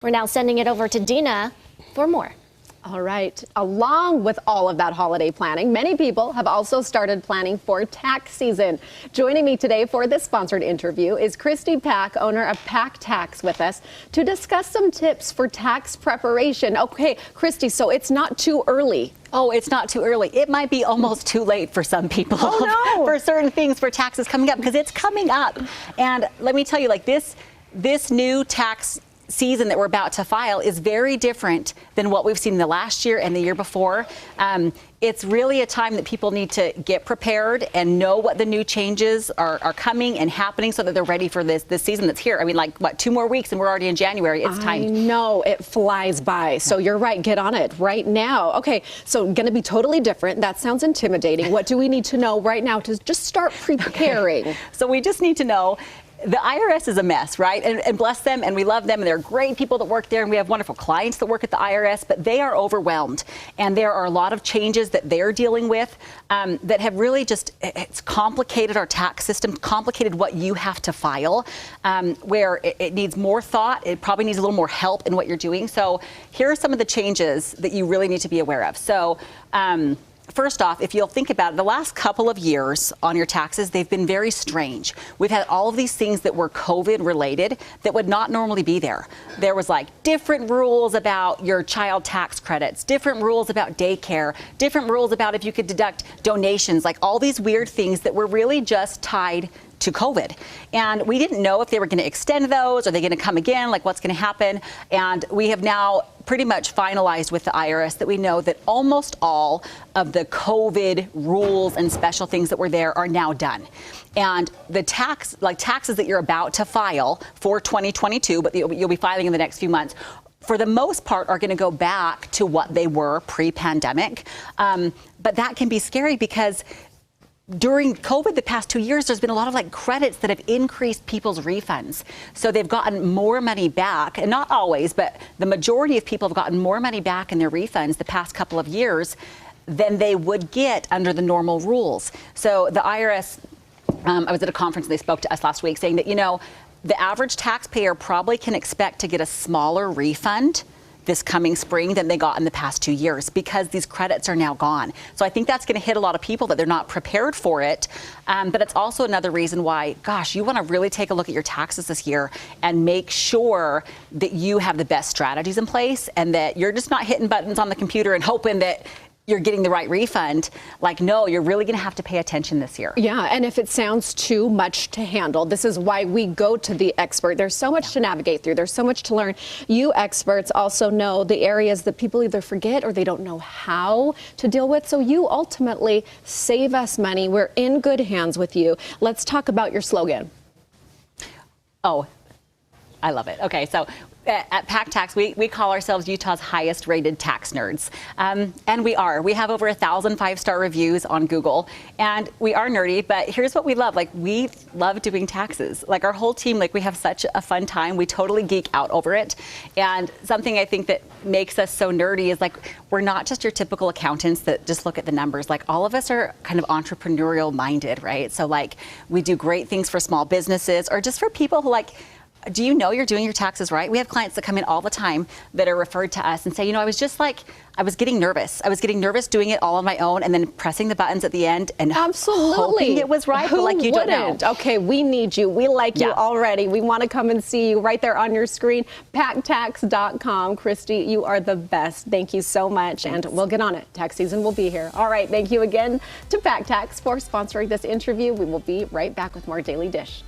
We're now sending it over to Dina for more. All right. Along with all of that holiday planning, many people have also started planning for tax season. Joining me today for this sponsored interview is Christy Pack, owner of Pack Tax, with us to discuss some tips for tax preparation. Okay, Christy, so it's not too early. Oh, it's not too early. It might be almost too late for some people. Oh, no. For certain things, for taxes coming up, because it's coming up. And let me tell you, like this new tax season that we're about to file is very different than what we've seen in the last year and the year before. It's really a time that people need to get prepared and know what the new changes are coming and happening so that they're ready for this season that's here. I mean, like, what, 2 more weeks and we're already in January. It's time. I know, it flies by. So you're right, get on it right now. Okay, so going to be totally different. That sounds intimidating. What do we need to know right now to just start preparing? Okay. So we just need to know. The IRS is a mess, right? And bless them, and we love them, and they're great people that work there, and we have wonderful clients that work at the IRS, but they are overwhelmed. And there are a lot of changes that they're dealing with that have really it's complicated our tax system, complicated what you have to file, where it needs more thought. It probably needs a little more help in what you're doing. So here are some of the changes that you really need to be aware of. So, first off, if you'll think about it, the last couple of years on your taxes, they've been very strange. We've had all of these things that were COVID related that would not normally be there. There was like different rules about your child tax credits, different rules about daycare, different rules about if you could deduct donations, like all these weird things that were really just tied to COVID. And we didn't know if they were going to extend those, are they going to come again, like what's going to happen. And we have now pretty much finalized with the IRS that we know that almost all of the COVID rules and special things that were there are now done. And the taxes that you're about to file for 2022, but you'll be filing in the next few months, for the most part, are going to go back to what they were pre-pandemic. But that can be scary because during COVID, the past 2 years, there's been a lot of like credits that have increased people's refunds. So they've gotten more money back, and not always, but the majority of people have gotten more money back in their refunds the past couple of years than they would get under the normal rules. So the IRS, I was at a conference and they spoke to us last week saying that, you know, the average taxpayer probably can expect to get a smaller refund this coming spring than they got in the past 2 years because these credits are now gone. So I think that's going to hit a lot of people that they're not prepared for it. But it's also another reason why, gosh, you want to really take a look at your taxes this year and make sure that you have the best strategies in place and that you're just not hitting buttons on the computer and hoping that you're getting the right refund. Like, no, you're really going to have to pay attention this year. Yeah, and if it sounds too much to handle, this is why we go to the expert. There's so much to navigate through. There's so much to learn. You experts also know the areas that people either forget or they don't know how to deal with. So you ultimately save us money. We're in good hands with you. Let's talk about your slogan. Oh, I love it. Okay, so at Pack Tax, we call ourselves Utah's highest rated tax nerds. And we are. We have over 1,000 5-star reviews on Google. And we are nerdy, but here's what we love. Like, we love doing taxes. Like, our whole team, like, we have such a fun time. We totally geek out over it. And something I think that makes us so nerdy is, like, we're not just your typical accountants that just look at the numbers. Like, all of us are kind of entrepreneurial minded, right? So, like, we do great things for small businesses or just for people who, like, do you know you're doing your taxes right? We have clients that come in all the time that are referred to us and say, you know, I was getting nervous. I was getting nervous doing it all on my own and then pressing the buttons at the end and hoping it was right, but like you don't know. Okay, we need you. We like you already. We want to come and see you right there on your screen. PackTax.com. Christy, you are the best. Thank you so much. Thanks. And we'll get on it. Tax season will be here. All right, thank you again to Pack Tax for sponsoring this interview. We will be right back with more Daily Dish.